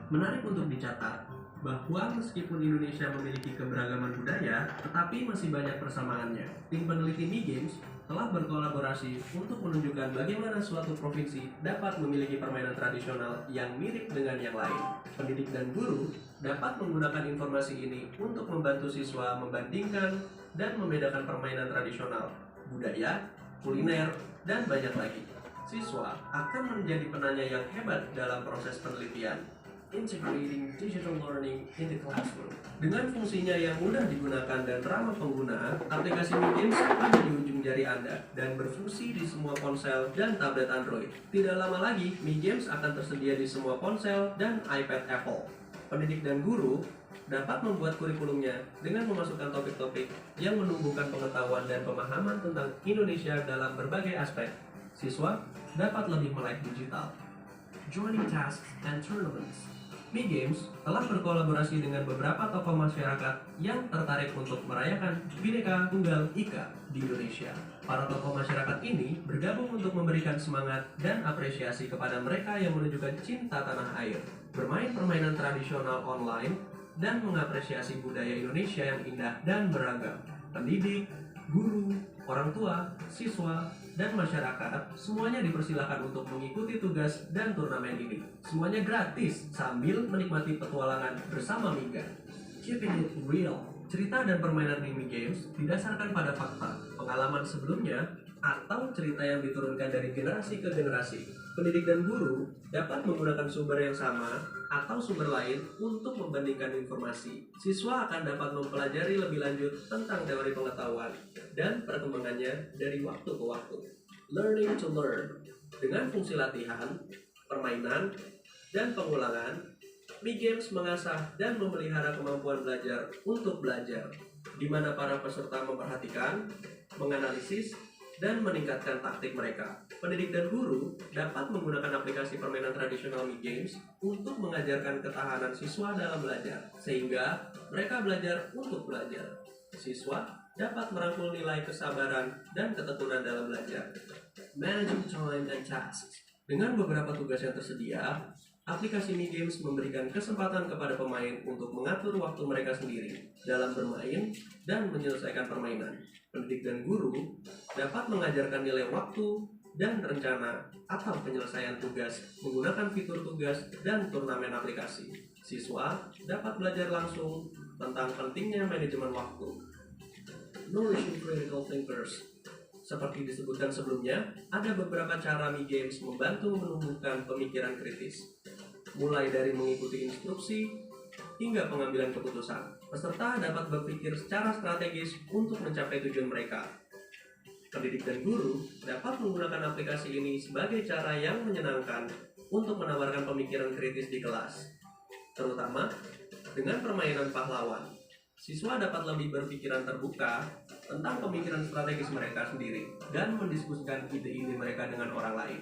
Menarik untuk dicatat bahwa meskipun Indonesia memiliki keberagaman budaya, tetapi masih banyak persamaannya. Tim peneliti Mi Games telah berkolaborasi untuk menunjukkan bagaimana suatu provinsi dapat memiliki permainan tradisional yang mirip dengan yang lain. Pendidik dan guru dapat menggunakan informasi ini untuk membantu siswa membandingkan dan membedakan permainan tradisional, budaya, kuliner, dan banyak lagi. Siswa akan menjadi penanya yang hebat dalam proses penelitian, integrating digital learning in the classroom. Dengan fungsinya yang mudah digunakan dan ramah pengguna, aplikasi Mi Games ada di ujung jari Anda dan berfungsi di semua ponsel dan tablet Android. Tidak lama lagi, Mi Games akan tersedia di semua ponsel dan iPad Apple. Pendidik dan guru dapat membuat kurikulumnya dengan memasukkan topik-topik yang menumbuhkan pengetahuan dan pemahaman tentang Indonesia dalam berbagai aspek. Siswa dapat lebih melek digital. Joining tasks and tournaments. Mi Games telah berkolaborasi dengan beberapa tokoh masyarakat yang tertarik untuk merayakan Bhinneka Tunggal Ika di Indonesia. Para tokoh masyarakat ini bergabung untuk memberikan semangat dan apresiasi kepada mereka yang menunjukkan cinta tanah air, bermain permainan tradisional online, dan mengapresiasi budaya Indonesia yang indah dan beragam. Pendidik, guru, orang tua, siswa, dan masyarakat semuanya dipersilakan untuk mengikuti tugas dan turnamen ini. Semuanya gratis sambil menikmati petualangan bersama Miga. Keeping it real. Cerita dan permainan di Mi Games didasarkan pada fakta, pengalaman sebelumnya, atau cerita yang diturunkan dari generasi ke generasi. Pendidik dan guru dapat menggunakan sumber yang sama atau sumber lain untuk membandingkan informasi. Siswa akan dapat mempelajari lebih lanjut tentang teori pengetahuan dan perkembangannya dari waktu ke waktu. Learning to learn. Dengan fungsi latihan, permainan, dan pengulangan, Mi Games mengasah dan memelihara kemampuan belajar untuk belajar, di mana para peserta memperhatikan, menganalisis, dan meningkatkan taktik mereka. Pendidik dan guru dapat menggunakan aplikasi permainan tradisional Mi Games untuk mengajarkan ketahanan siswa dalam belajar, sehingga mereka belajar untuk belajar. Siswa dapat merangkul nilai kesabaran dan ketekunan dalam belajar. Managing time and tasks. Dengan beberapa tugas yang tersedia, aplikasi Mi Games memberikan kesempatan kepada pemain untuk mengatur waktu mereka sendiri dalam bermain dan menyelesaikan permainan. Pendidik dan guru dapat mengajarkan nilai waktu dan rencana atau penyelesaian tugas menggunakan fitur tugas dan turnamen aplikasi. Siswa dapat belajar langsung tentang pentingnya manajemen waktu. Nourishing critical thinkers. Seperti disebutkan sebelumnya, ada beberapa cara Mi Games membantu menumbuhkan pemikiran kritis, mulai dari mengikuti instruksi hingga pengambilan keputusan. Peserta dapat berpikir secara strategis untuk mencapai tujuan mereka. Pendidik dan guru dapat menggunakan aplikasi ini sebagai cara yang menyenangkan untuk menawarkan pemikiran kritis di kelas, terutama dengan permainan pahlawan. Siswa dapat lebih berpikiran terbuka tentang pemikiran strategis mereka sendiri dan mendiskusikan ide-ide mereka dengan orang lain.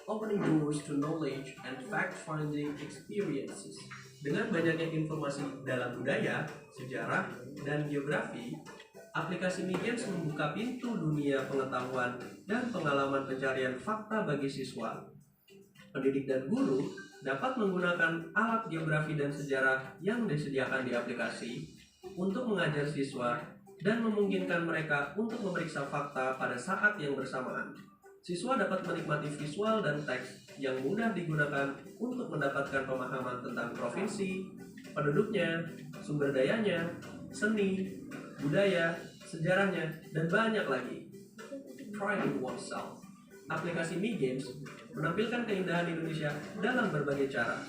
Opening doors to knowledge and fact-finding experiences. Dengan banyaknya informasi dalam budaya, sejarah, dan geografi, aplikasi Mi Games membuka pintu dunia pengetahuan dan pengalaman pencarian fakta bagi siswa. Pendidik dan guru dapat menggunakan alat geografi dan sejarah yang disediakan di aplikasi untuk mengajar siswa dan memungkinkan mereka untuk memeriksa fakta pada saat yang bersamaan. Siswa dapat menikmati visual dan teks yang mudah digunakan untuk mendapatkan pemahaman tentang provinsi, penduduknya, sumber dayanya, seni, budaya, sejarahnya, dan banyak lagi. Pride oneself. Aplikasi Mi Games menampilkan keindahan Indonesia dalam berbagai cara,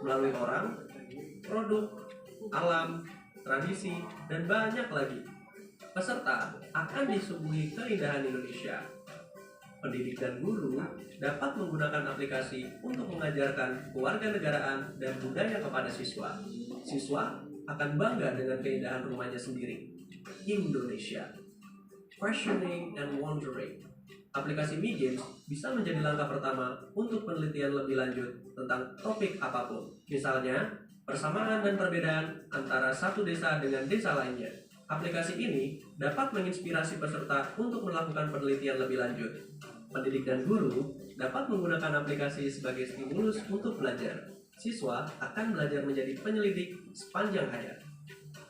melalui orang, produk, alam, tradisi, dan banyak lagi. Peserta akan disuguhi keindahan Indonesia. Pendidik dan guru dapat menggunakan aplikasi untuk mengajarkan kewarganegaraan dan budaya kepada siswa. Siswa akan bangga dengan keindahan rumahnya sendiri, Indonesia. Questioning and wondering. Aplikasi Mi Games bisa menjadi langkah pertama untuk penelitian lebih lanjut tentang topik apapun. Misalnya, persamaan dan perbedaan antara satu desa dengan desa lainnya. Aplikasi ini dapat menginspirasi peserta untuk melakukan penelitian lebih lanjut. Pendidik dan guru dapat menggunakan aplikasi sebagai stimulus untuk belajar. Siswa akan belajar menjadi penyelidik sepanjang hayat.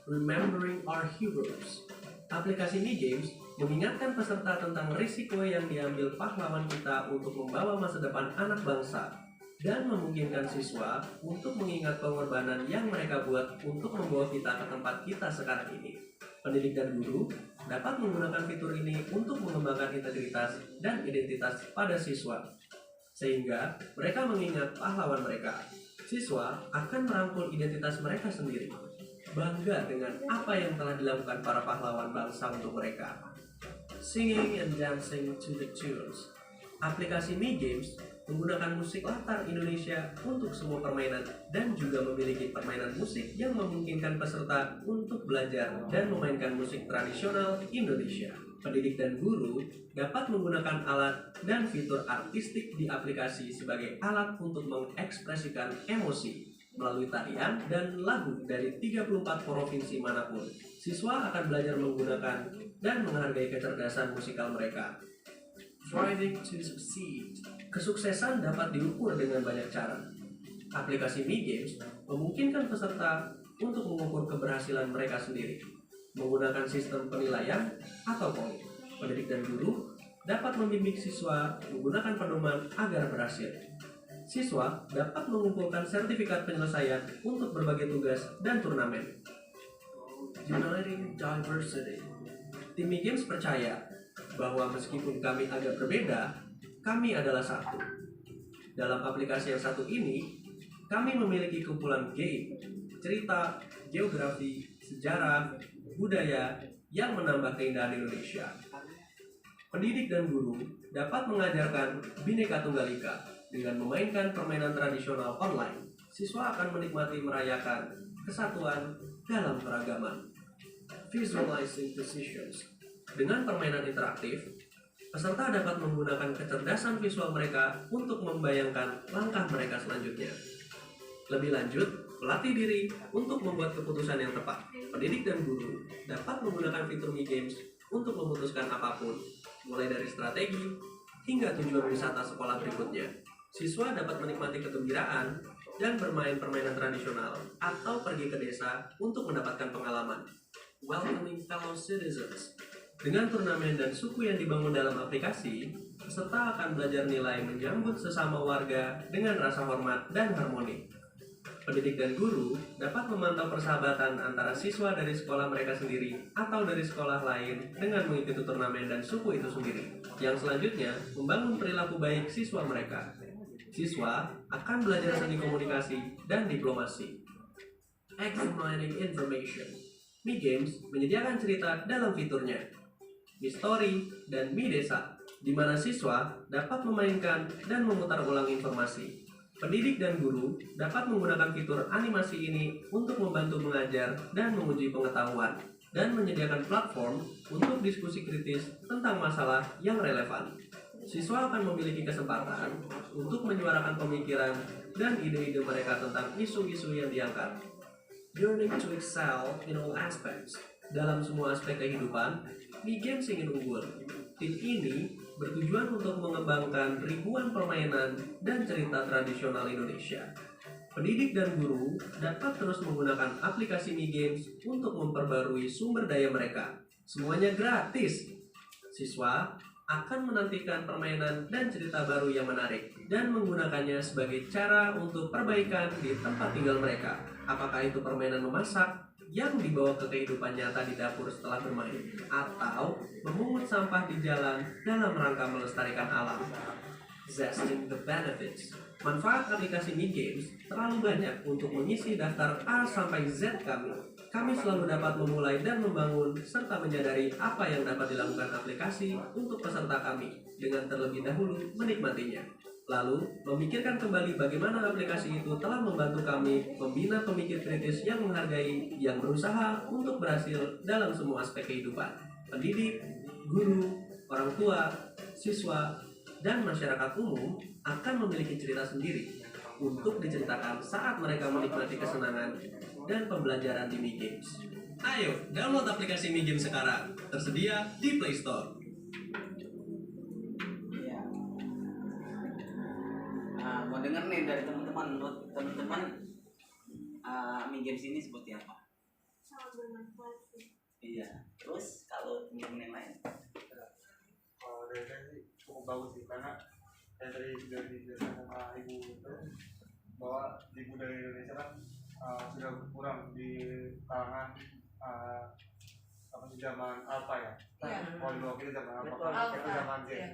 Remembering Our Heroes. Aplikasi Mi Games mengingatkan peserta tentang risiko yang diambil pahlawan kita untuk membawa masa depan anak bangsa dan memungkinkan siswa untuk mengingat pengorbanan yang mereka buat untuk membawa kita ke tempat kita sekarang ini. Pendidik dan guru dapat menggunakan fitur ini untuk mengembangkan integritas dan identitas pada siswa, sehingga mereka mengingat pahlawan mereka. Siswa akan merangkul identitas mereka sendiri, bangga dengan apa yang telah dilakukan para pahlawan bangsa untuk mereka. Singing and dancing to the tunes. Aplikasi Mi Games menggunakan musik latar Indonesia untuk semua permainan dan juga memiliki permainan musik yang memungkinkan peserta untuk belajar dan memainkan musik tradisional Indonesia. Pendidik dan guru dapat menggunakan alat dan fitur artistik di aplikasi sebagai alat untuk mengekspresikan emosi melalui tarian dan lagu dari 34 provinsi manapun. Siswa akan belajar menggunakan dan menghargai kecerdasan musikal mereka. Striving to succeed. Kesuksesan dapat diukur dengan banyak cara. Aplikasi Mi Games memungkinkan peserta untuk mengukur keberhasilan mereka sendiri menggunakan sistem penilaian atau poin. Pendidik dan guru dapat membimbing siswa menggunakan pedoman agar berhasil. Siswa dapat mengumpulkan sertifikat penyelesaian untuk berbagai tugas dan turnamen. Uniting Diversity. Tim Mi Games percaya bahwa meskipun kami agak berbeda, kami adalah satu. Dalam aplikasi yang satu ini, kami memiliki kumpulan game, cerita, geografi, sejarah, budaya yang menambah keindahan Indonesia. Pendidik dan guru dapat mengajarkan Bhinneka Tunggal Ika dengan memainkan permainan tradisional online. Siswa akan menikmati merayakan kesatuan dalam keragaman. Visualizing decisions. Dengan permainan interaktif, peserta dapat menggunakan kecerdasan visual mereka untuk membayangkan langkah mereka selanjutnya. Lebih lanjut, melatih diri untuk membuat keputusan yang tepat. Pendidik dan guru dapat menggunakan fitur Mi Games untuk memutuskan apapun, mulai dari strategi hingga tujuan wisata sekolah berikutnya. Siswa dapat menikmati kegembiraan dan bermain permainan tradisional atau pergi ke desa untuk mendapatkan pengalaman. Welcoming fellow citizens. Dengan turnamen dan suku yang dibangun dalam aplikasi, peserta akan belajar nilai menyambut sesama warga dengan rasa hormat dan harmoni. Pendidik dan guru dapat memantau persahabatan antara siswa dari sekolah mereka sendiri atau dari sekolah lain dengan mengikuti turnamen dan suku itu sendiri. Yang selanjutnya, membangun perilaku baik siswa mereka. Siswa akan belajar seni komunikasi dan diplomasi. Examining information. Mi Games menyediakan cerita dalam fiturnya, Mi Story dan Mi Desa, di mana siswa dapat memainkan dan memutar ulang informasi. Pendidik dan guru dapat menggunakan fitur animasi ini untuk membantu mengajar dan menguji pengetahuan, dan menyediakan platform untuk diskusi kritis tentang masalah yang relevan. Siswa akan memiliki kesempatan untuk menyuarakan pemikiran dan ide-ide mereka tentang isu-isu yang diangkat. Yearning to excel in all aspects. Dalam semua aspek kehidupan, Mi Games ingin unggul. Tim ini bertujuan untuk mengembangkan ribuan permainan dan cerita tradisional Indonesia. Pendidik dan guru dapat terus menggunakan aplikasi Mi Games untuk memperbarui sumber daya mereka. Semuanya gratis. Siswa akan menantikan permainan dan cerita baru yang menarik dan menggunakannya sebagai cara untuk perbaikan di tempat tinggal mereka. Apakah itu permainan memasak yang dibawa ke kehidupan nyata di dapur setelah bermain, atau memungut sampah di jalan dalam rangka melestarikan alam. Zesting the benefits. Manfaat aplikasi Mi Games terlalu banyak untuk mengisi daftar A sampai Z kami. Kami selalu dapat memulai dan membangun serta menyadari apa yang dapat dilakukan aplikasi untuk peserta kami dengan terlebih dahulu menikmatinya. Lalu, memikirkan kembali bagaimana aplikasi itu telah membantu kami membina pemikir kritis yang menghargai, yang berusaha untuk berhasil dalam semua aspek kehidupan. Pendidik, guru, orang tua, siswa, dan masyarakat umum akan memiliki cerita sendiri untuk diceritakan saat mereka menikmati kesenangan dan pembelajaran di Mi Games. Ayo, download aplikasi Mi Games sekarang. Tersedia di Play Store. Nah, mau denger nih dari teman-teman, menurut teman-teman Mi Games ini seperti apa? Sangat bermanfaat sih. Iya. Terus kalau teman-teman yang lain? Kalau dari saya sih cukup bagus sih, karena saya tadi sudah dijelaskan sama ibu itu bahwa di budaya Indonesia kan sudah berkurang di kalangan apa sih, zaman alpha ya. Kalau di bawah kita zaman alpha, kan kita zaman Z ya.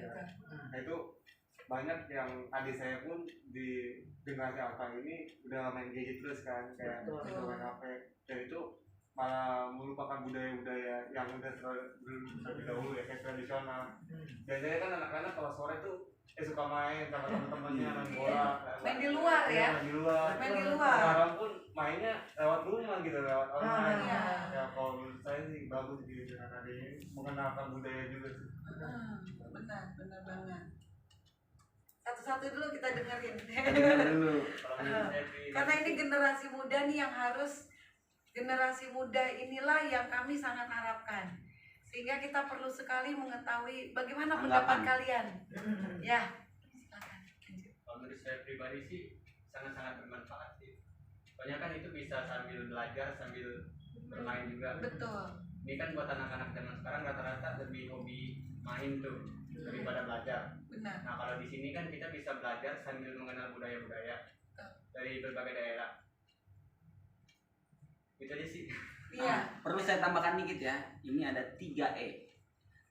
Nah itu banyak yang adik saya pun di generasi alpha ini udah main gadget terus kan, kayak itu main HP, dan itu malah melupakan budaya-budaya yang udah terlebih dahulu ya, kayak tradisional. Biasanya kan anak-anak kalau sore tuh suka main sama teman-temannya, main bola, main di luar ya, main di luar. Sekarang pun mainnya lewat rumah gitu, lewat online. Ya kalau menurut saya sih bagus gitu dengan adanya ini, mengenalkan budaya juga sih. Benar banget. Satu-satu dulu kita dengerin. Dulu. Karena ini generasi muda nih yang harus, generasi muda inilah yang kami sangat harapkan. Sehingga kita perlu sekali mengetahui bagaimana pendapat kalian. Ya, silakan. Kalau menurut saya pribadi sih sangat-sangat bermanfaat sih. Soalnya kan itu bisa sambil belajar, sambil bermain juga. Betul. Ini kan buat anak-anak zaman sekarang rata-rata lebih hobi main tuh daripada belajar. Benar. Nah kalau di sini kan kita bisa belajar sambil mengenal budaya-budaya dari berbagai daerah. Itu aja sih. Iya. Perlu saya tambahkan dikit ya. Ini ada 3E.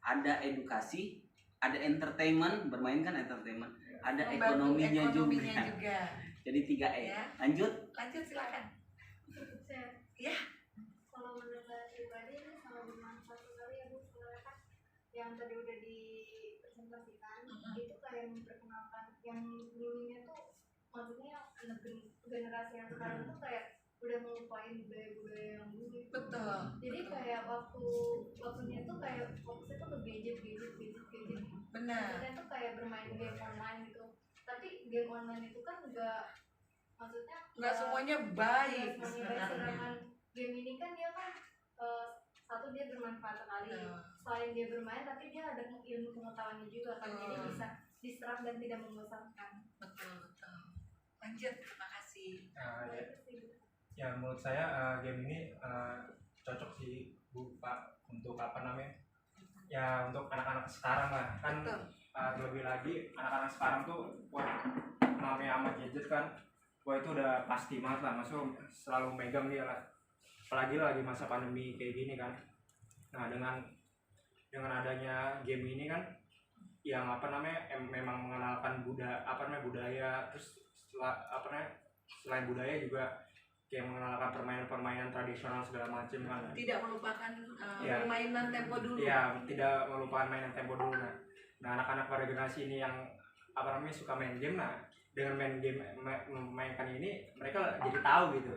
Ada edukasi, ada entertainment, bermain kan entertainment, ada ekonominya juga. Jadi 3E. Ya. Lanjut Silakan. Saya, Ya. kalau menurut saya pribadi ini sangat bermanfaat sekali ya Bu, soalnya kan yang tadi udah dipresentasikan itu kayak memperkenalkan yang dulunya tuh, maksudnya generasi yang sekarang tuh kayak udah melupain budaya-budaya yang dulu. Betul. Jadi kayak waktunya tuh kayak fokusnya tuh ke gadget. Benar. Maksudnya tuh kayak bermain game online gitu. Tapi game online itu kan maksudnya Nggak semuanya baik. Sedangkan game ini kan dia kan satu dia bermanfaat sekali. Selain dia bermain, tapi dia ada ilmu pengetahuannya juga kan. Jadi bisa diserap dan tidak membosankan. Betul. Lanjut, terima kasih. Ya menurut saya game ini cocok sih Bu Pak untuk apa namanya, ya untuk anak-anak sekarang lah kan. Terlebih lagi anak-anak sekarang tuh namanya sama gadget kan, wah itu udah pasti banget lah, maksudnya selalu megang dia lah, apalagi lagi masa pandemi kayak gini kan. Nah dengan adanya game ini kan yang memang mengenalkan budaya, terus selain budaya juga kayak mengenalkan permainan tradisional segala macam kan. Tidak melupakan permainan tempo dulu. Iya, tidak melupakan mainan tempo dulu. Nah, anak-anak pada generasi ini yang suka main game, nah dengan memainkan ini mereka jadi tahu gitu.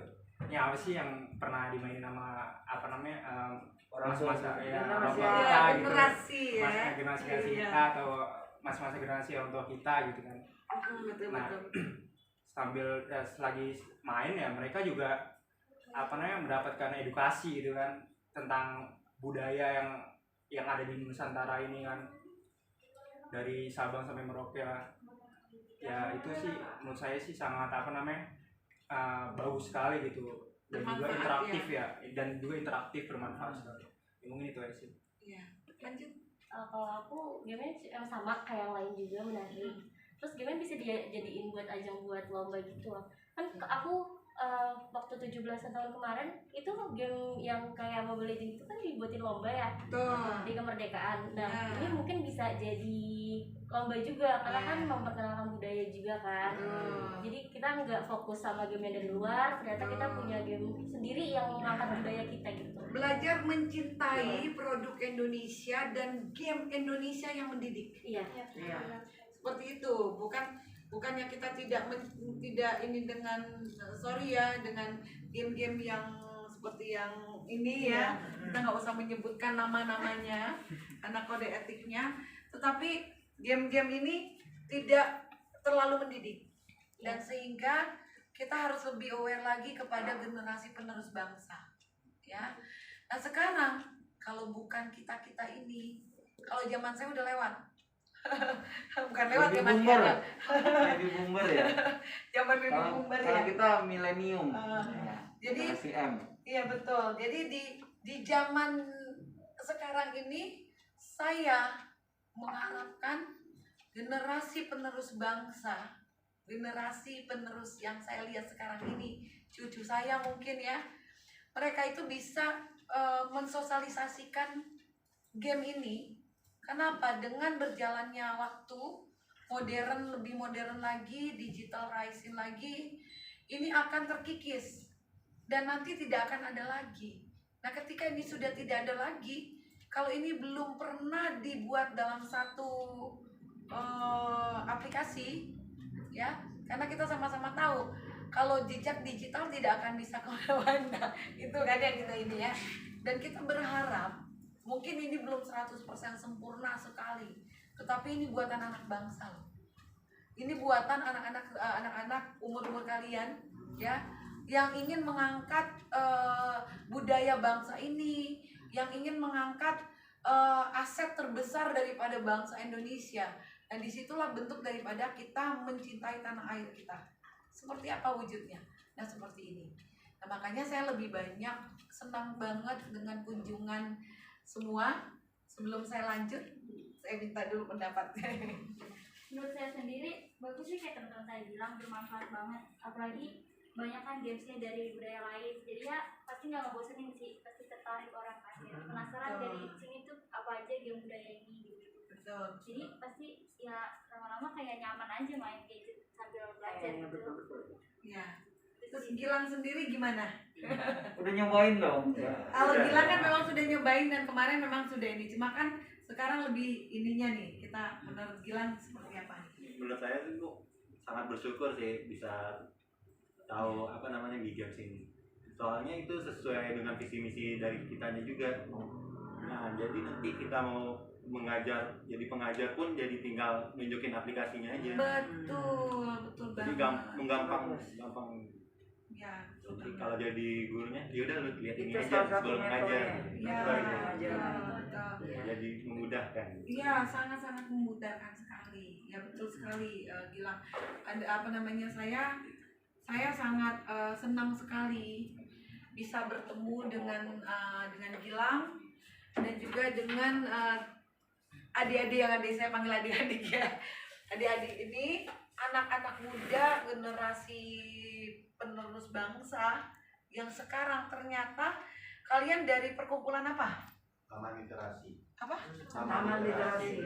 Ini apa sih yang pernah dimainin sama orang masa kita gitu. Generasi kita atau masa-masa generasi orang tua kita gitu kan. Betul. Sambil selagi main ya mereka juga mendapatkan edukasi gitu kan tentang budaya yang ada di Nusantara ini kan, dari Sabang sampai Merauke lah. Ya itu sih menurut saya sih sangat bagus sekali gitu, dan juga interaktif ya, dan juga interaktif bermanfaat sekali. Ya, mungkin itu aja sih. Iya. Lanjut. Kalau aku game-nya sama kayak yang lain juga, menarik. Terus game bisa dijadiin buat ajang buat lomba gitu loh. Kan aku waktu 17 tahun kemarin itu game yang kayak Mobile Legends itu kan dibuatin lomba ya. Di kemerdekaan. Nah, ini mungkin bisa jadi lomba juga karena kan memperkenalkan budaya juga kan. Jadi kita nggak fokus sama game yang dari luar, ternyata kita punya game sendiri yang mengangkat budaya kita gitu. Belajar mencintai produk Indonesia dan game Indonesia yang mendidik. Iya. Seperti itu, bukannya kita tidak ini dengan dengan game-game yang seperti yang ini ya, kita nggak usah menyebutkan nama-namanya karena kode etiknya, tetapi game-game ini tidak terlalu mendidik, dan sehingga kita harus lebih aware lagi kepada generasi penerus bangsa ya. Nah sekarang kalau bukan kita ini, kalau zaman saya udah lewat, Bukan lewat Baby ya Mas boomer. ya. Baby boomer ya. Zaman baby Kalau boomer kalau ya. kita milenium. Ya, Jadi generasi M. iya betul. Jadi di zaman sekarang ini saya mengharapkan generasi penerus bangsa, generasi penerus yang saya lihat sekarang ini, cucu saya mungkin ya, mereka itu bisa mensosialisasikan game ini. Kenapa? Dengan berjalannya waktu, lebih modern lagi, digital rising lagi, ini akan terkikis dan nanti tidak akan ada lagi. Nah, ketika ini sudah tidak ada lagi, kalau ini belum pernah dibuat dalam satu aplikasi, ya, karena kita sama-sama tahu kalau jejak digital tidak akan bisa kemana-mana. Itu kan yang kita ini ya. Dan kita berharap mungkin ini belum 100% sempurna sekali, tetapi ini buatan anak bangsa loh. Ini buatan anak-anak umur-umur kalian ya, yang ingin mengangkat budaya bangsa ini, yang ingin mengangkat aset terbesar daripada bangsa Indonesia. Dan disitulah bentuk daripada kita mencintai tanah air kita. Seperti apa wujudnya? Nah, seperti ini. Nah, makanya saya lebih banyak senang banget dengan kunjungan semua. Sebelum saya lanjut, saya minta dulu pendapat. Menurut saya sendiri bagus sih, kayak teman-teman saya bilang, bermanfaat banget. Apalagi banyak kan gamesnya dari budaya lain, jadi ya pasti nggak ngebosenin sih, pasti tertarik orang kan ya. Penasaran dari sini tuh apa aja game budaya ini gitu. Betul. Jadi pasti ya lama-lama kayak nyaman aja main gadget sambil belajar gitu. Ya. Terus Gilang sendiri gimana? Udah nyobain dong. Kalau Gilang kan memang sudah nyobain dan kemarin memang sudah ini. Cuma kan sekarang lebih ininya nih. Kita menurut Gilang seperti apa nih? Menurut saya tuh sangat bersyukur sih bisa tahu apa namanya di games ini. Soalnya itu sesuai dengan visi misi dari kitanya juga. Nah, jadi nanti kita mau mengajar, jadi pengajar pun jadi tinggal nunjukin aplikasinya aja. Betul Jadi banget. gampang. Ya, Jadi kalau jadi gurunya, yaudah lu lihat ini Itu aja salah satu sebelum mengajar. ya, betul. Jadi memudahkan. Iya, sangat-sangat memudahkan sekali. Ya, betul sekali Gilang. Ada apa namanya, saya sangat senang sekali bisa bertemu dengan Gilang dan juga dengan adik-adik yang adik saya panggil adik-adik ya. Adik-adik ini anak-anak muda generasi penerus bangsa yang sekarang ternyata kalian dari perkumpulan apa? Taman literasi. Apa? Taman literasi.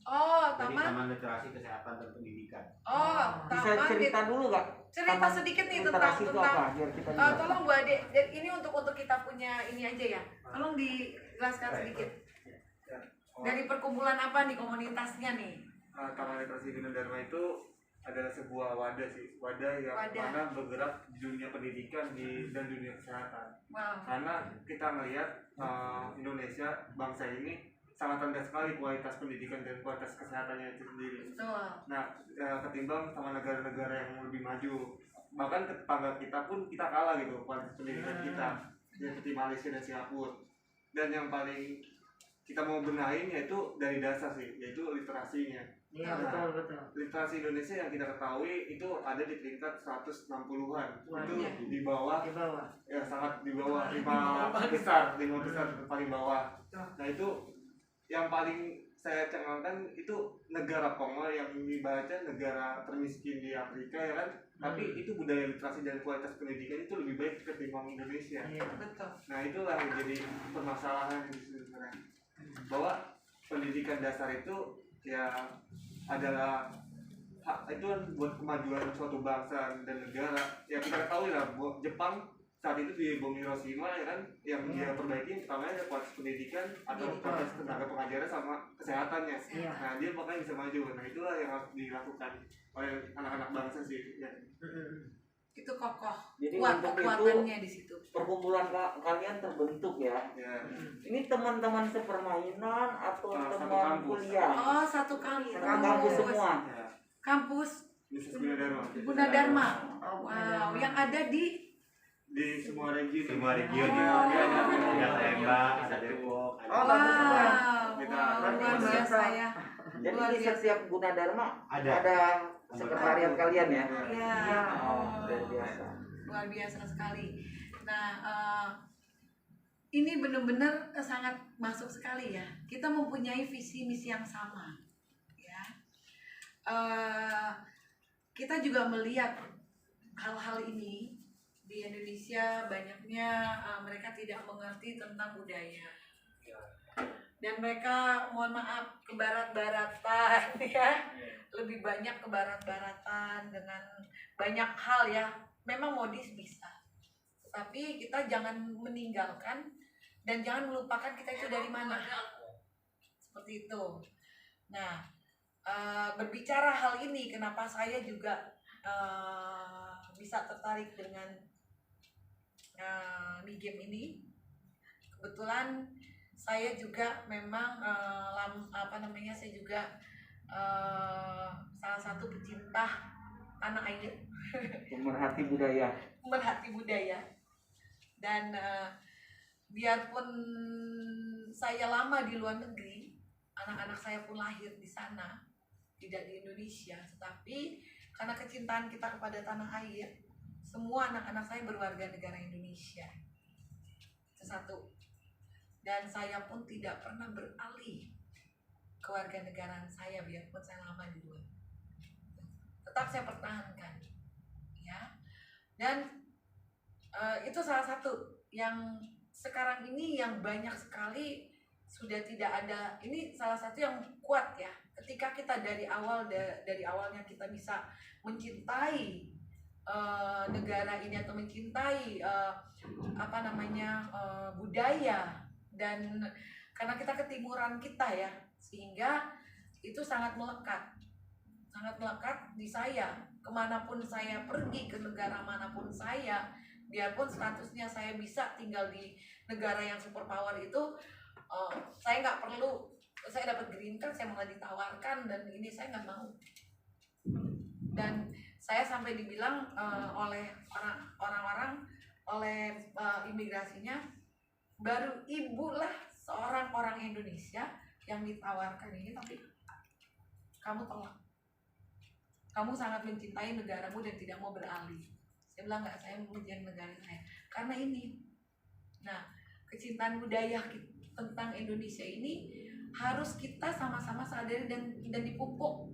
Oh, Jadi taman. taman literasi kesehatan dan pendidikan. Oh, Bisa taman. cerita dulu gak? Cerita sedikit nih tentang literasi itu apa? Biar kita tolong Bu Ade, ini untuk kita punya ini aja ya. Tolong dijelaskan sedikit. Dari perkumpulan apa nih, komunitasnya nih? Taman Literasi Gunadarma itu adalah sebuah wadah sih, yang mana bergerak di dunia pendidikan dan dunia kesehatan. Wow. Karena kita melihat Indonesia, bangsa ini sangat rendah sekali kualitas pendidikan dan kualitas kesehatannya itu sendiri. Betul. Nah, ketimbang sama negara-negara yang lebih maju, bahkan tetangga kita pun kita kalah gitu kualitas pendidikan kita, seperti Malaysia dan Singapura. Dan yang paling kita mau benahin yaitu dari dasar sih, yaitu literasinya. Iya, betul. Literasi Indonesia yang kita ketahui itu ada di tingkat 160-an. Itu Iya. di bawah, ya sangat di bawah 5 besar paling bawah. Nah, itu yang paling saya cengangkan itu negara Kongo yang dibaca negara termiskin di Afrika ya kan, tapi itu budaya literasi dan kualitas pendidikan itu lebih baik ketimbang Indonesia. Betul. Nah, itulah yang jadi permasalahan di sini sebenarnya, bahwa pendidikan dasar itu ya adalah hak itu kan buat kemajuan suatu bangsa dan negara. Ya kita ketahui lah, Jepang saat itu di bom Hiroshima ya kan, yang dia perbaiki pertamanya kualitas pendidikan atau kualitas tenaga pengajaran sama kesehatannya. Nah, dia makanya bisa maju. Nah, itulah yang harus dilakukan oleh anak-anak bangsa sih ya. Itu kokoh. Jadi Kuat untuk kekuatannya itu di situ. perkumpulan kalian terbentuk ya. Ini teman-teman sepermainan atau Satu teman kampus. kuliah? Oh, satu kampus. Kampus semua. Ya. Kampus Gunadarma. Gunadarma. Wow, yang ada di Semua region. Semua region Oh. ada Lembang, ada Depok, ada Oh, bagus. wow, Kita luar biasa ya. Jadi Luar di biasa. setiap Gunadarma Ada. ada sekretariat kalian ya? Ya, Oh, luar biasa. luar biasa sekali. Nah, ini benar-benar sangat masuk sekali ya. Kita mempunyai visi misi yang sama, ya. Kita juga melihat hal-hal ini di Indonesia banyaknya mereka tidak mengerti tentang budaya. Dan mereka, mohon maaf, ke barat-baratan ya. Lebih banyak ke barat-baratan dengan banyak hal ya. Memang modis bisa. Tapi kita jangan meninggalkan dan jangan melupakan kita itu dari mana. Seperti itu. Nah, berbicara hal ini, kenapa saya juga bisa tertarik dengan game ini? Kebetulan saya juga memang saya juga salah satu pecinta tanah air, Pemerhati budaya. pemerhati budaya. Dan biarpun saya lama di luar negeri, anak-anak saya pun lahir di sana, tidak di Indonesia, tetapi karena kecintaan kita kepada tanah air, semua anak-anak saya berwarga negara Indonesia. Itu satu. Dan saya pun tidak pernah beralih kewarganegaraan saya biarpun saya lama di luar. Tetap saya pertahankan, ya. Dan itu salah satu yang sekarang ini yang banyak sekali sudah tidak ada. Ini salah satu yang kuat ya. Ketika kita dari awalnya kita bisa mencintai negara ini atau mencintai budaya, dan karena kita ketimuran kita ya, sehingga itu sangat melekat di saya. Kemanapun saya pergi, ke negara manapun saya, biarpun statusnya saya bisa tinggal di negara yang superpower itu, saya nggak perlu, saya dapat green card, saya malah ditawarkan, dan ini saya nggak mau. Dan saya sampai dibilang oleh orang-orang, oleh imigrasinya, baru ibu lah seorang orang Indonesia yang ditawarkan ini, tapi kamu tolak. Kamu sangat mencintai negaramu dan tidak mau beralih. Saya bilang enggak, saya mencintai negara saya karena ini. Nah, kecintaan budaya tentang Indonesia ini harus kita sama-sama sadari dan dipupuk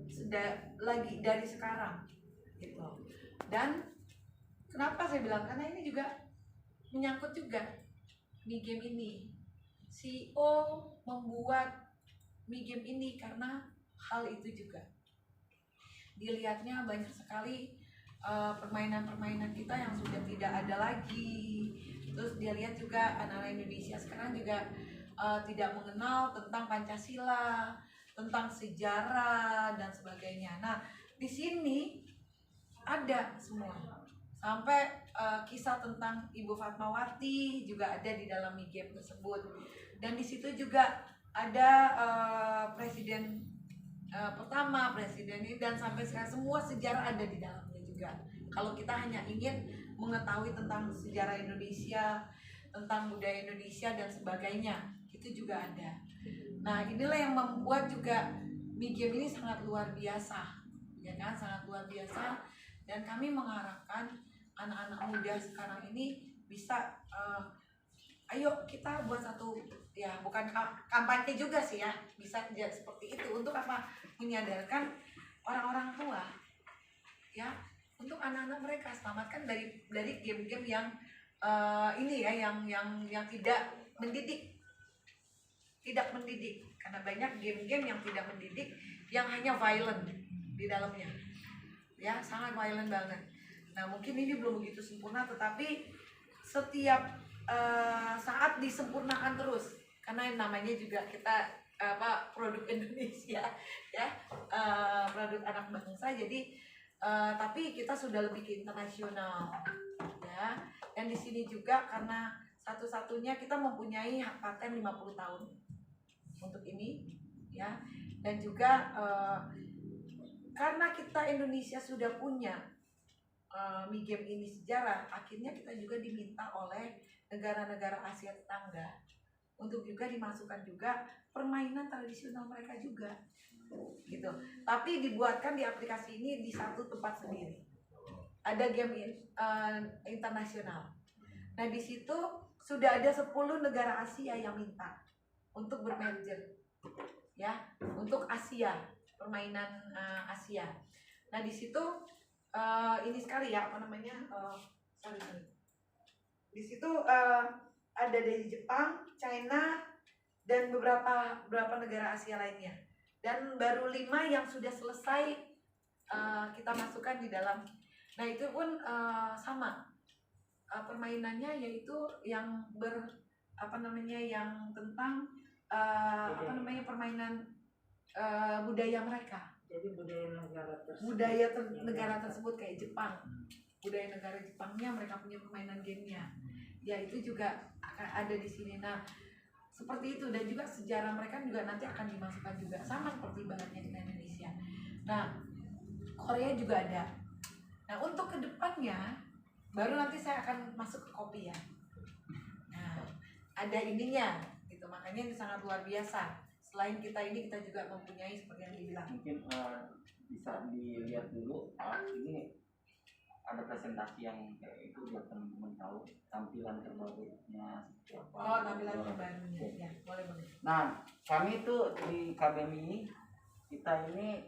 lagi dari sekarang, gitu. Dan kenapa saya bilang, karena ini juga menyangkut juga Mi Game ini. CEO membuat Mi Game ini karena hal itu juga. Dilihatnya banyak sekali permainan-permainan kita yang sudah tidak ada lagi. Terus dia lihat juga anak-anak Indonesia sekarang juga tidak mengenal tentang Pancasila, tentang sejarah dan sebagainya. Nah, di sini ada semua. Sampai kisah tentang Ibu Fatmawati juga ada di dalam Mi Game tersebut. Dan di situ juga ada presiden pertama, presiden ini, dan sampai sekarang semua sejarah ada di dalamnya juga. Kalau kita hanya ingin mengetahui tentang sejarah Indonesia, tentang budaya Indonesia dan sebagainya, itu juga ada. Nah, inilah yang membuat juga Mi Game ini sangat luar biasa, ya kan, sangat luar biasa. Dan kami mengharapkan anak-anak muda sekarang ini bisa, ayo kita buat satu, ya bukan kampanye juga sih ya, bisa seperti itu. Untuk apa? Menyadarkan orang-orang tua, ya, untuk anak-anak mereka selamatkan dari game-game yang ini ya, yang tidak mendidik, karena banyak game-game yang tidak mendidik, yang hanya violent di dalamnya, ya, sangat violent banget. Nah, mungkin ini belum begitu sempurna, tetapi setiap saat disempurnakan terus, karena yang namanya juga kita produk Indonesia, ya, produk anak bangsa. Jadi tapi kita sudah lebih ke internasional, ya. Dan di sini juga karena satu-satunya kita mempunyai hak paten 50 tahun untuk ini, ya. Dan juga karena kita Indonesia sudah punya Mi Game ini sejarah, akhirnya kita juga diminta oleh negara-negara Asia tetangga untuk juga dimasukkan juga permainan tradisional mereka juga. gitu. Tapi dibuatkan di aplikasi ini di satu tempat sendiri. Ada game internasional. Nah di situ sudah ada 10 negara Asia yang minta untuk bermerger, ya, untuk Asia, permainan Asia. Nah di situ ini sekali ya, apa namanya? Sorry. Di situ ada dari Jepang, China, dan beberapa negara Asia lainnya. Dan baru 5 yang sudah selesai kita masukkan di dalam. Nah itu pun sama permainannya, yaitu yang yang tentang permainan budaya mereka. Jadi budaya negara tersebut kayak Jepang, budaya negara Jepangnya mereka punya permainan gamenya, ya itu juga akan ada di sini. Nah seperti itu, dan juga sejarah mereka juga nanti akan dimasukkan juga, sama seperti bahannya dengan Indonesia. Nah Korea juga ada. Nah untuk kedepannya baru nanti saya akan masuk ke kopi ya. Nah ada ininya gitu, makanya ini sangat luar biasa. Selain kita ini, kita juga mempunyai seperti yang dibilang. Mungkin bisa dilihat dulu, ini ada presentasi yang kayak itu biar teman-teman tahu tampilan terbarunya seperti apa. Oh, tampilan terbarunya, ya boleh. Nah, kami tuh di KBMI, kita ini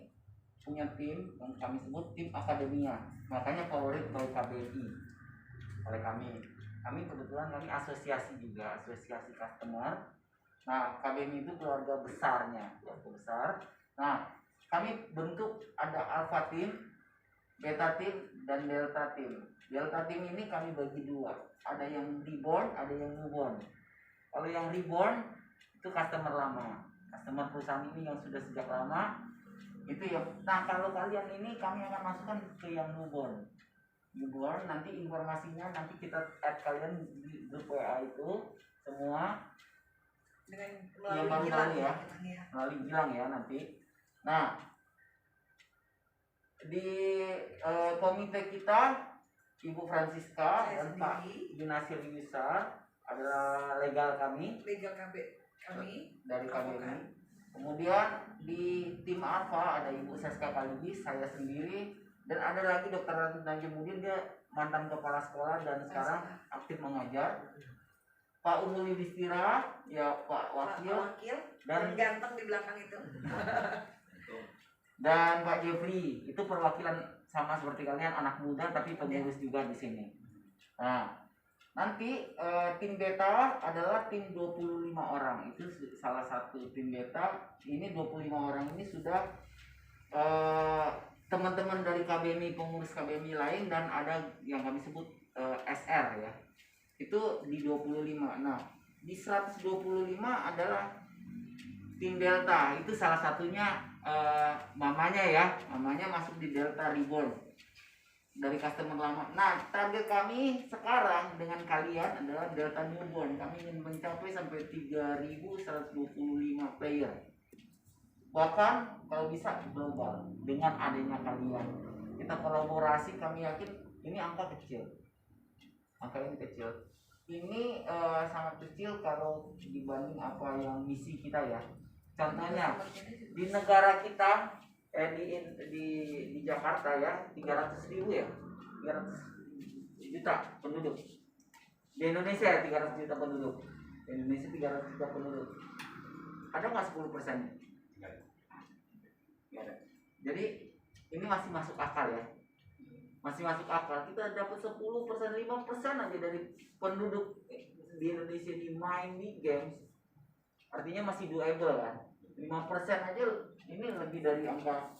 punya tim yang kami sebut tim akademia, makanya favorit oleh KBMI, oleh kami. Kami kebetulan asosiasi juga, asosiasi customer. Nah, KBMI itu keluarga besarnya, keluarga besar. Nah, kami bentuk ada alpha team, beta team, dan delta team. Delta team ini kami bagi 2. Ada yang reborn, ada yang newborn. Kalau yang reborn itu customer lama, customer perusahaan ini yang sudah sejak lama. Itu yang. Nah, kalau kalian ini kami akan masukkan ke yang newborn. Newborn nanti informasinya nanti kita add kalian di grup WA itu semua. Dengan yang baru tahu ya, melalui Gilang ya nanti. Nah, di komite kita Ibu Francisca dan Pak Yunasir Yusar adalah legal kami dari KBMI. Kemudian di tim Alpha ada Ibu Seska Kalibis, saya sendiri, dan ada lagi Dr. Najemudin, dia mantan kepala sekolah dan sekarang aktif mengajar. Pak Umul Yudhistira, ya Pak Wakil, dan ganteng di belakang itu. Dan Pak Jeffrey, itu perwakilan sama seperti kalian, anak muda tapi pengurus juga di sini. Nah, nanti tim beta adalah tim 25 orang. Itu salah satu tim beta. Ini 25 orang ini sudah teman-teman dari KBMI, pengurus KBMI lain, dan ada yang kami sebut SR ya. Itu di 25. Nah, di 125 adalah tim Delta. Itu salah satunya mamanya masuk di Delta Reborn dari customer lama. Nah, target kami sekarang dengan kalian adalah Delta Newborn. Kami ingin mencapai sampai 3.125 player. Bahkan kalau bisa global dengan adanya kalian. Kita kolaborasi, kami yakin ini angka kecil. Angka ini kecil. Ini sangat kecil kalau dibanding apa yang misi kita ya. Contohnya di negara kita di Jakarta ya 300.000 ya, 300 juta penduduk. Di Indonesia ya 300 juta penduduk. Di Indonesia 300 juta penduduk. Ada nggak 10%? Nggak ada. Jadi ini masih masuk akal ya. Masih masuk akal. Kita dapat 10%, 5% aja dari penduduk di Indonesia di main di games. Artinya masih doable kan. 5% aja ini lebih dari angka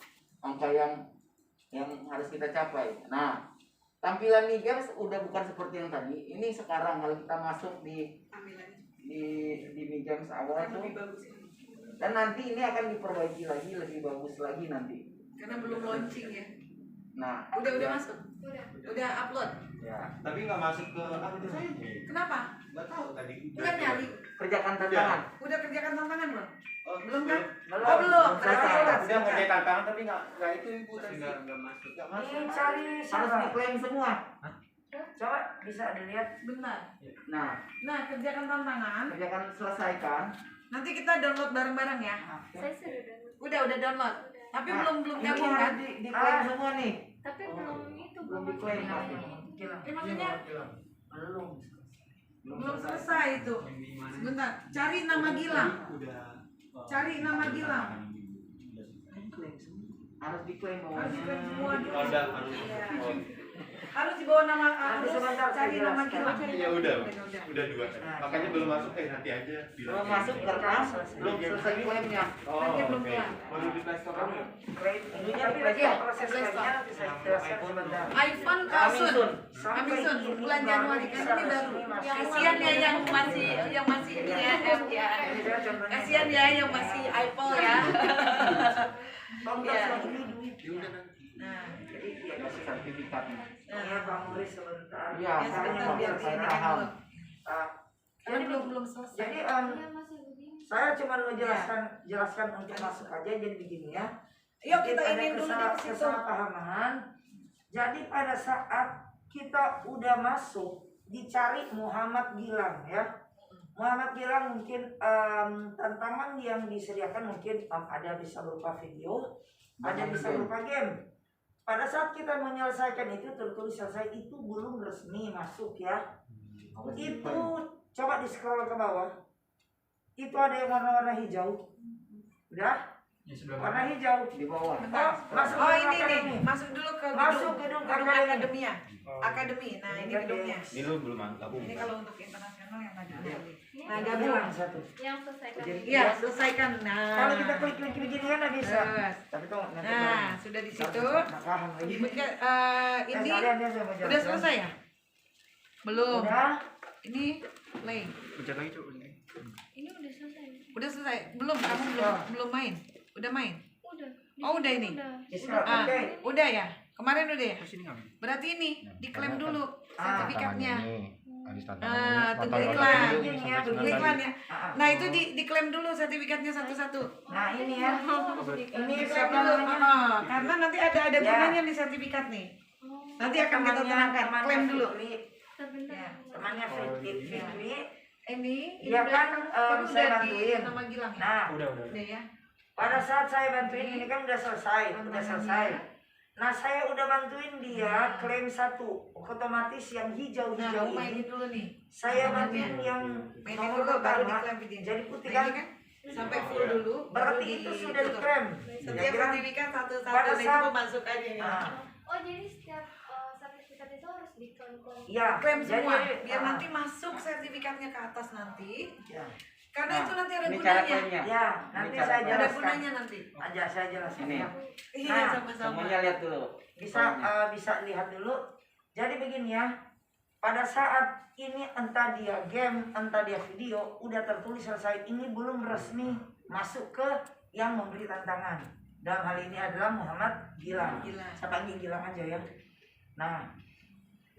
yang harus kita capai. Nah, tampilan di games udah bukan seperti yang tadi. Ini sekarang kalau kita masuk di Mi Games awal tuh, dan nanti ini akan diperbaiki lagi, lebih bagus lagi nanti. Karena belum launching ya. Nah, udah masuk. Udah upload. Ya. Tapi nggak masuk ke aplikasi. Kenapa? Nggak tahu tadi. Udah nyari. Kerjakan tantangan. Udah kerjakan tantangan belum? Oh, belum kan? Belum. Belum. Udah ngerjain tantangan tapi nggak itu ibu tadi. Nggak masuk. Nggak masuk. Ini cari Harus siapa? diklaim semua. Coba bisa dilihat. Benar. Nah, kerjakan tantangan. kerjakan selesaikan. Nanti kita download bareng-bareng ya. Saya sudah download. Udah download. Tapi belum Ini gabung harus kan? diklaim semua nih. Tapi belum itu Belum diklaim pasti. Maksudnya Belum. belum selesai itu. Sebentar, cari nama Gilang. Cari nama Gilang. Harus diklaim Harus diklaim semua dulu. Ada, harus. Iya. Oh, Harus dibawa nama, Nanti harus sebentar saya cari nama jelaskan. Gilang. Ya udah Udah. 2 makanya belum masuk nanti aja Belum masuk karena belum selesai klaimnya. Nanti belum oke. kelar. Baru di Play Store kamu ya? Klaim ininya Tapi di lagi Play Store. proses Play Store. lainnya nanti saya jelaskan sebentar. iPhone Kasun. Sampai Amazon ini bulan baru Januari kan bisa ini baru. resmi masuk. Kasihan ya yang masih ini ya, ya. Ini saya contohnya. Kasihan ya yang masih Apple ya. Tonton Iya. ini duit. Nah, Jadi dia kasih sertifikatnya. Ya Pak Muris sebentar. Iya, ya saya sebentar biar saya ini paham. dulu. Ah, Karena belum selesai. Jadi Iya masih begini. saya cuma jelaskan untuk masuk aja, jadi begini ya. Yuk kita Mungkin ada ini dulu di situ. kesalahpahaman. Jadi pada saat kita udah masuk, dicari Muhammad Gilang ya. Muhammad Gilang mungkin tantangan yang disediakan mungkin ada bisa berupa video, ada bisa berupa game. Pada saat kita menyelesaikan itu tertulis selesai, itu belum resmi masuk ya. Itu coba di scroll ke bawah. Itu ada yang warna-warna hijau. Udah? Warna hijau Di bawah. masuk Oh ke ini nih, akademi. masuk dulu ke Masuk gedung akademi. akademia. Akademi. Nah ini gedungnya. ini lu belum gabung Ini kalau untuk internasional yang ada. Nah Ada gabung. bilang satu. Yang selesaikan. Iya selesaikan. Nah. Kalau kita klik begini kan nggak bisa. Terus. Tapi tuh nanti Nah sudah di situ. nggak paham lagi. Ini Sekalian dia saya mau udah jelaskan. selesai ya? Belum. Udah. Ini play. Ini udah selesai. Udah selesai. Belum. Kamu belum main. Udah main. Udah. Oh, udah ini. Di scroll. Ah, Oke. udah ya. Kemarin udah ya. Berarti ini diklaim dulu sertifikatnya. Tunggu iklan. Tunggu iklan ya. Nah itu diklaim dulu sertifikatnya satu-satu. Nah ini ya. Ini Diklaim siapa dulu. namanya? Karena nanti ada Ya. gunanya nih sertifikat nih. Nanti akan kita terangkan. Klaim dulu. Sebentar. Ya. Temannya Fikri. Ini Iya kan, udah saya di bantuin. nama Gilang ya. Nah, Udah ya. pada saat saya bantuin ini kan udah selesai. Nah saya udah bantuin dia klaim satu, otomatis yang Nah, hijau-hijau mau mainin ini dulu nih. saya bantuin yang Mainin nomor dulu baru pertama diklaim video. jadi putih Nah, kan. ini kan sampai full dulu. Berarti baru itu sudah ditutup. diklaim. Setiap Ya, sertifikat satu-satu pada dan saat- itu pemasukannya nih. Nah, Oh jadi setiap sertifikat itu harus diklaim. ya, Klaim semua jadi, biar nanti masuk sertifikatnya ke atas nanti. ya, Karena Nah, itu nanti ada Ini cara gunanya. klaimnya. ya, nanti Ini saya cara- Ada jelaskan. gunanya nanti. Aja saya jelaskan Ini. ya. Iya Nah, sama-sama. Semuanya lihat dulu. Bisa lihat dulu. Jadi begini ya. Pada saat ini entah dia game, entah dia video, udah tertulis selesai, ini belum resmi masuk ke yang memberi tantangan. Dalam hal ini adalah Muhammad Gilang. Gilang. Saya panggil Gilang aja ya. Nah,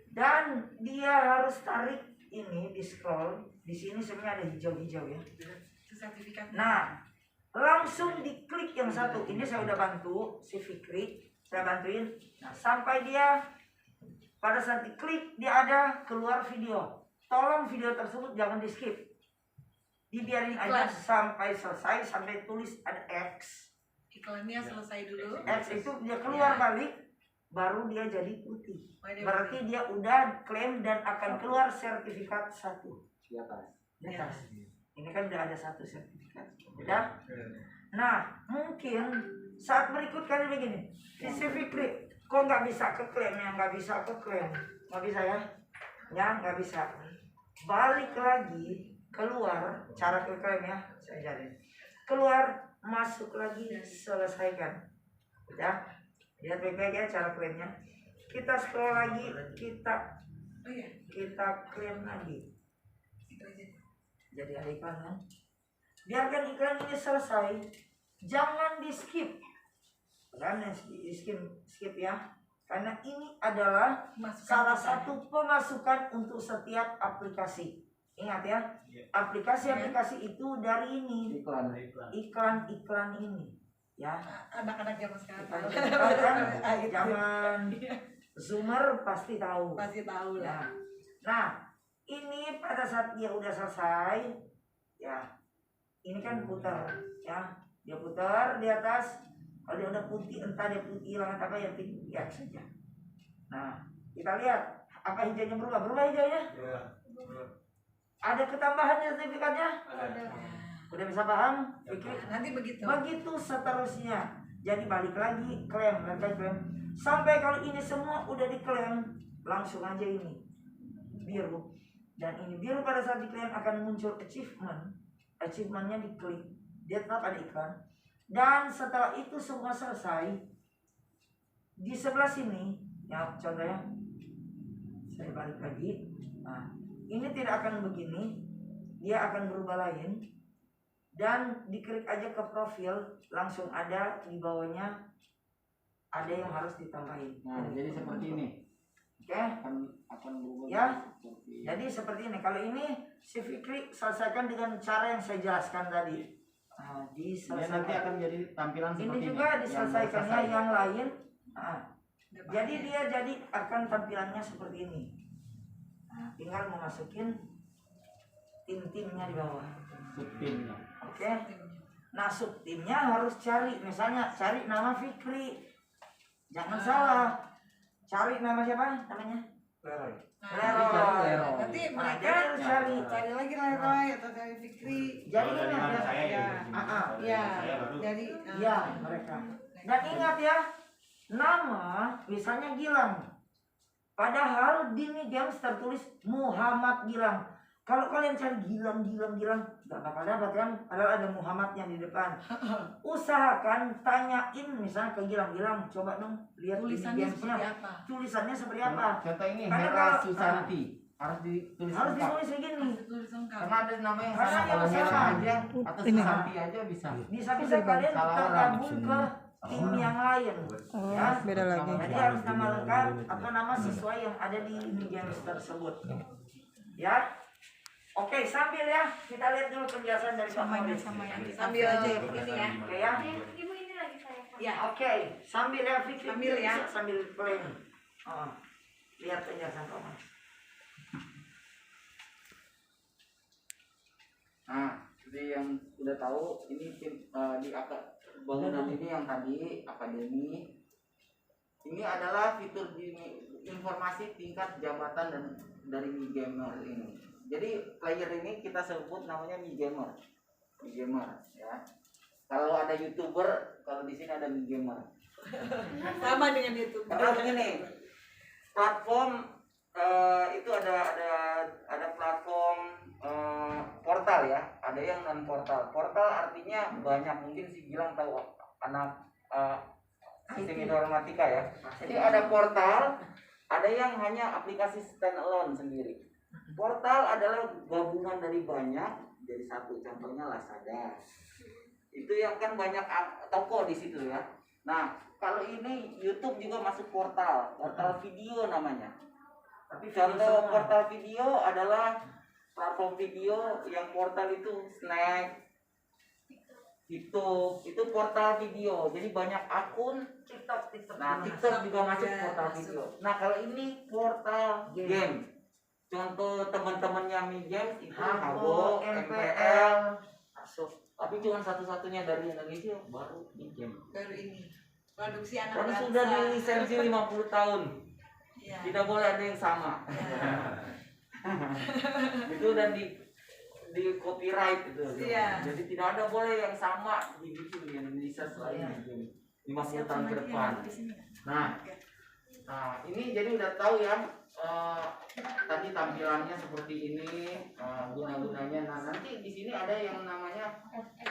dan dia harus tarik ini di scroll. Di sini sebenarnya ada hijau-hijau ya. Itu sertifikatnya. Nah, langsung diklik yang satu. Ini saya udah bantu si Fikri, saya bantuin. Nah, sampai dia pada saat diklik dia ada keluar video. Tolong video tersebut jangan di skip. Dibiarin aja Iklan. sampai selesai, sampai tulis ada X. Iklannya selesai dulu. X itu dia keluar balik, baru dia jadi putih. Oh, dia Berarti dia udah klaim dan akan keluar sertifikat satu. Di atas. Di atas. Ini kan udah ada satu sertifikat. Udah? Nah, mungkin saat berikutnya begini. Si Fikri, kok nggak bisa keklaim ya? Nggak bisa keklaim. Nggak bisa ya? Ya, nggak bisa. Balik lagi, keluar, cara keklaim ya, saya ajarin. Keluar, masuk lagi, selesaikan. Udah? Lihat baik-baik ya cara klaimnya. Kita scroll lagi, Oh iya, kita klaim lagi. itu aja. Jadi ada iklan kan? Biarkan iklan ini selesai, jangan di skip. Jangan di skip ya, karena ini adalah Masukkan salah iklan. satu pemasukan untuk setiap aplikasi. Ingat ya, aplikasi-aplikasi itu dari ini, Iklan. iklan-iklan ini, ya. Anak-anak zaman sekarang. Kalau kita tahu kan, zaman Zoomer pasti tahu. Pasti tahu lah. Ya. Nah, ini pada saat dia udah selesai, ya, ini kan putar, ya, dia putar di atas. Kalau dia udah putih, entah dia putih hilang apa ya, lihat saja. Nah, kita lihat apa hijaunya berubah hijaunya. Iya. Ada ketambahannya sertifikatnya. Ada. Udah bisa paham? Fikri? Nanti begitu. Begitu seterusnya. Jadi balik lagi klaim, sampai kalau ini semua udah diklaim, langsung aja ini biru. Dan ini biru pada saat diklaim akan muncul achievementnya diklik, dia tetap ada iklan. Dan setelah itu semua selesai, di sebelah sini ya contohnya saya balik lagi. Nah, ini tidak akan begini, dia akan berubah lain. Dan diklik aja ke profil, langsung ada di bawahnya ada yang harus ditambahin. Nah, jadi seperti ini. Oke, Akan berubah ya. seperti Jadi seperti ini. Kalau ini si Fikri selesaikan dengan cara yang saya jelaskan tadi. Nah, dia diselesaikan. nanti akan jadi tampilan Ini seperti juga ini. diselesaikannya Yang yang lain. Nah, jadi dia akan tampilannya seperti ini. Nah, tinggal memasukin tim-timnya di bawah. subtimnya. Oke. Nah, subtimnya harus cari, misalnya cari nama Fikri. Jangan salah. Cari nama siapa namanya? Leroy. Leroy. Nanti Nah, mereka jadi harus cari. cari lagi Leroy atau cari Fikri. Jadi Kalau dari ingat nama ya. saya Ya. ya, Ya, saya baru jadi Iya, mereka. Dan ingat ya, nama misalnya Gilang. Padahal di Mi Games tertulis Muhammad Gilang. Kalau kalian cari Gilang, gak bakal dapat kan? Padahal ada Muhammadnya di depan. Usahakan tanyain misalnya ke Gilang, coba dong lihat di Mi tulisannya Games-nya. seperti apa? Tulisannya seperti apa? Contoh ini Karena Hera kalau- Susanti. Harus ditulis Harus lengkap. ditulis begini. Tulis lengkap. Karena ada nama yang Karena sama. yang Kalau Hera sama. aja atau Susanti aja bisa. Bisa-bisa kalian Salah tergabung orang. ke tim yang lain. Ya. Beda lagi. Jadi harus nama lengkap atau nama sesuai yang ada di Mi Games tersebut. Ya. Oke, sambil ya kita lihat dulu penjelasan dari Pak Maulid. Sambil ini ya. Oke ya. Ibu ini lagi saya. Ya. Oke, sambil ya Fikri. Sambil ya. Bisa sambil play. Oh, lihat penjelasan Pak Maulid. Nah, jadi yang udah tahu ini tim di bangunan ini yang tadi akademi. Ini adalah fitur informasi tingkat jabatan dan dari Mi Gamer ini. Jadi player ini kita sebut namanya Mi Gamer. Mi Gamer ya. Kalau ada YouTuber, kalau di sini ada Mi Gamer. Sama dengan itu. Karena begini, platform itu ada platform portal ya, ada yang non portal. Portal artinya banyak, mungkin si Gilang tahu anak sistem informatika ya. Jadi ada portal, ada yang hanya aplikasi standalone sendiri. Portal adalah gabungan dari banyak jadi satu. Contohnya Lazada. Itu yang kan banyak toko di situ ya. Nah, kalau ini YouTube juga masuk portal video namanya. Tapi Contoh portal video adalah platform video yang portal itu Snack, YouTube, itu portal video. Jadi banyak akun. TikTok. Nah, TikTok juga masuk portal video. Nah, kalau ini portal game. Contoh teman-temannya Mi Games itu Hago, MPL, masuk. tapi cuma satu-satunya dari Indonesia baru Mi Games. Baru ini. Produksi anak Dan bangsa. sudah dilisensi 50 tahun. Iya. Tidak boleh ada yang sama. Itu dan di copyright itu. Iya. Jadi tidak ada boleh yang sama dibikin di Indonesia selain Mi Games 50 tahun ke depan. Nah, ini jadi udah tahu ya. Tadi tampilannya seperti ini, guna-gunanya. Nah, nanti di sini ada yang namanya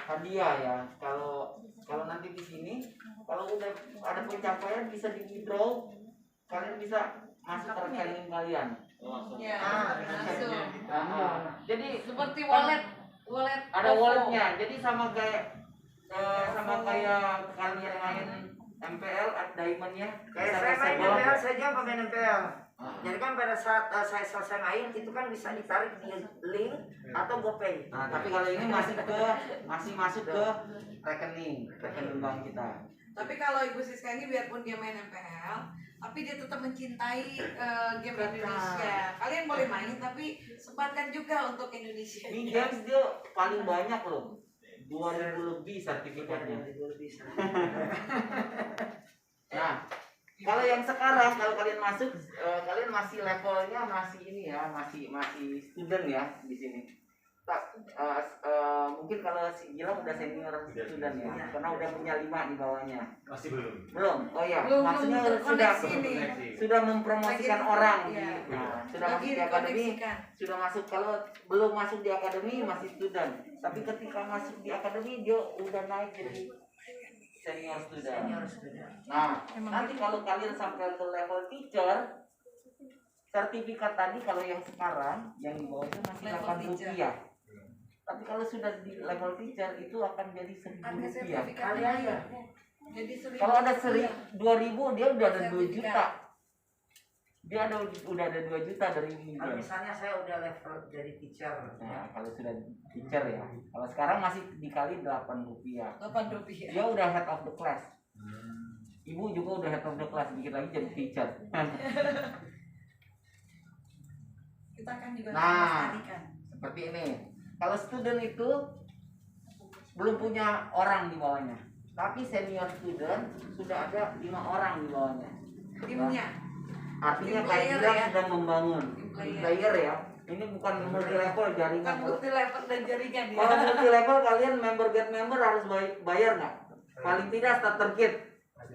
hadiah ya. Kalau nanti di sini, kalau udah ada pencapaian bisa di withdraw, kalian bisa masuk ke rekening kalian. Ya, langsung. Jadi Seperti wallet ada OVO. walletnya. Jadi sama kayak kalian main MPL Diamond ya. Kayak saya main MPL saja pemain MPL. Jadi kan pada saat saya selesai main itu kan bisa ditarik di link atau GoPay. Nah, tapi kalau ini masih masuk ke rekening bank kita. Tapi kalau Ibu Siska ini biarpun dia main MPL, tapi dia tetap mencintai game Indonesia. Kalian boleh main, tapi sempatkan juga untuk Indonesia. Mi Games dia paling banyak loh. 2000 lebih sertifikatnya. Nah, kalau yang sekarang kalau kalian masuk kalian masih levelnya masih ini ya, masih student ya di sini. Mungkin kalau si Gilang udah senior student ya, karena udah punya 5 di bawahnya. Masih belum. Belum. Oh ya, Belum maksudnya sudah mempromosikan orang di sudah masuk di akademi, sudah masuk. Kalau belum masuk di akademi masih student. Tapi ketika masuk di akademi dia udah naik jadi senior student. Nah, nanti kalau kalian sampai ke level teacher, sertifikat tadi kalau yang sekarang yang di bawahnya masih Rp8. Tapi kalau sudah di level teacher itu akan jadi Rp1.000. Kali aja. Jadi 1.000. Kalau ada 2.000 dia udah ada 2 juta. Dia udah ada 2 juta dari ini. Kalau misalnya saya udah level jadi teacher. Nah, kalau sudah teacher ya. Kalau sekarang masih dikali Rp8. Rp8. Dia udah head of the class. Ibu juga udah head of the class, dikit lagi jadi teacher. Kita akan juga melestarikan. Seperti ini. Kalau student itu belum punya orang di bawahnya. Tapi senior student sudah ada 5 orang di bawahnya. Timnya. Artinya Tim kayak player dia ya. sedang membangun Tim player ya. Ini bukan multi level jaringan. Bukan multi level dan jaringan ya. Kalau multi level kalian get member harus bayar nggak? Paling tidak starter kit.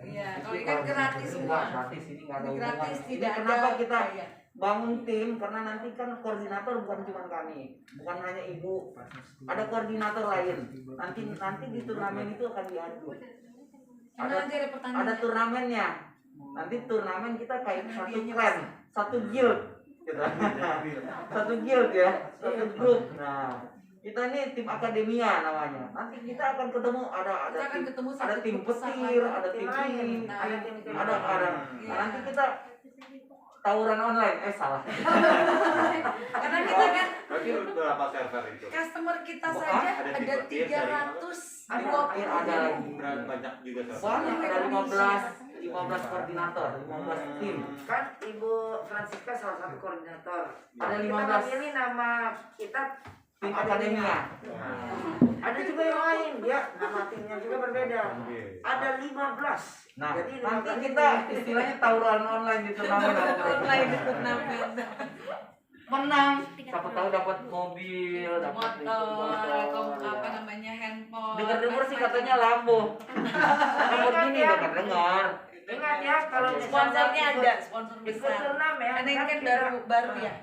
Iya, kalau ini kan gratis semua. Gratis, ini nggak ada hubungan. Gratis, Ini tidak ada. kenapa kita biaya. bangun tim? Karena nanti kan koordinator bukan cuma kami, bukan hanya ibu, ada koordinator lain. Nanti di turnamen itu akan diadu. Nanti ada pertandingan. Ada turnamennya. Nanti turnamen kita kayak satu clan, satu guild, gitu. Satu guild ya, satu grup. Nah, kita ini tim akademia namanya. Nanti kita akan ketemu Kita akan ketemu ada satu tim grup besar petir, lagi. ada tim ini, Nah, ada. Nah, nanti kita tawuran online. Salah. Karena kita kan Berarti berapa server itu? customer kita Wah, saja ada ada tim petir, 320. Ada lagi. Banyak juga server. Soalnya ada 15 koordinator, 15 tim. Kan Ibu Francisca salah satu koordinator. Ada Kita 15. pilih nama kita Tim akademia. Ada juga yang lain, dia nama timnya juga berbeda. Ada 15. Nah, Jadi nanti 15 kita istilahnya tawuran online di turnamen. Online di turnamen. Menang, siapa tahu dapat mobil, dapat Motor, apa namanya, handphone. dengar sih katanya Lambo. Lambo gini dengar. Ingat ya kalau Sponsornya ada, sponsor ikut besar. turnamen Karena ini kan kita- baru ya,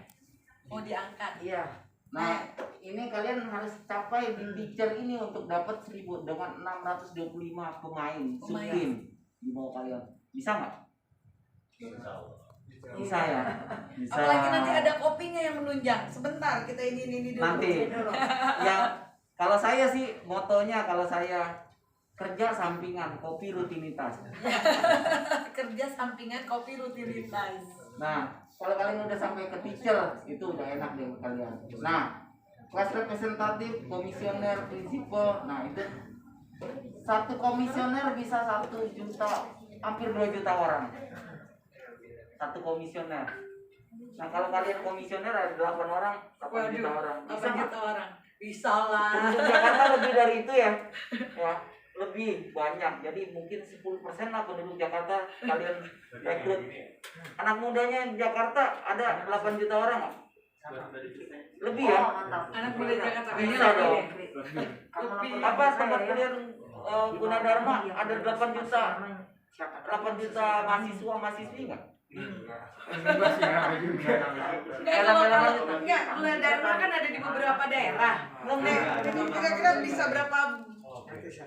mau diangkat. Iya. Nah, ini kalian harus capai di teacher ini untuk dapat 1000 dengan 625 pemain subtim di bawah kalian. Bisa nggak? Bisa ya. Bisa. Apalagi nanti ada kopinya yang menunjang. Sebentar, kita ini dulu. Nanti. Ya, kalau saya sih motonya kalau saya kerja sampingan, kopi rutinitas. Kerja sampingan, kopi rutinitas. Nah, kalau kalian udah sampai ke teacher, itu udah enak deh kalian. Nah, kelas representatif, komisioner, prinsipal, nah itu satu komisioner bisa 1 juta, hampir 2 juta orang. Satu komisioner. Nah, kalau kalian komisioner ada 8 orang, 8 juta orang. Bisa 8 nggak? juta orang. Bisa lah. Untuk Jakarta lebih dari itu ya. Ya, lebih banyak. Jadi mungkin 10% lah penduduk Jakarta kalian rekrut. Anak mudanya di Jakarta ada 8 juta orang nggak? Lebih ya? Anak muda Jakarta Bisa dong. Lebih. Apa tempat kuliah Gunadarma ada 8 juta mahasiswa-mahasiswi nggak? Enggak, kalau enggak, Gula Dharma kan ada di beberapa daerah. Kira-kira bisa berapa? Bisa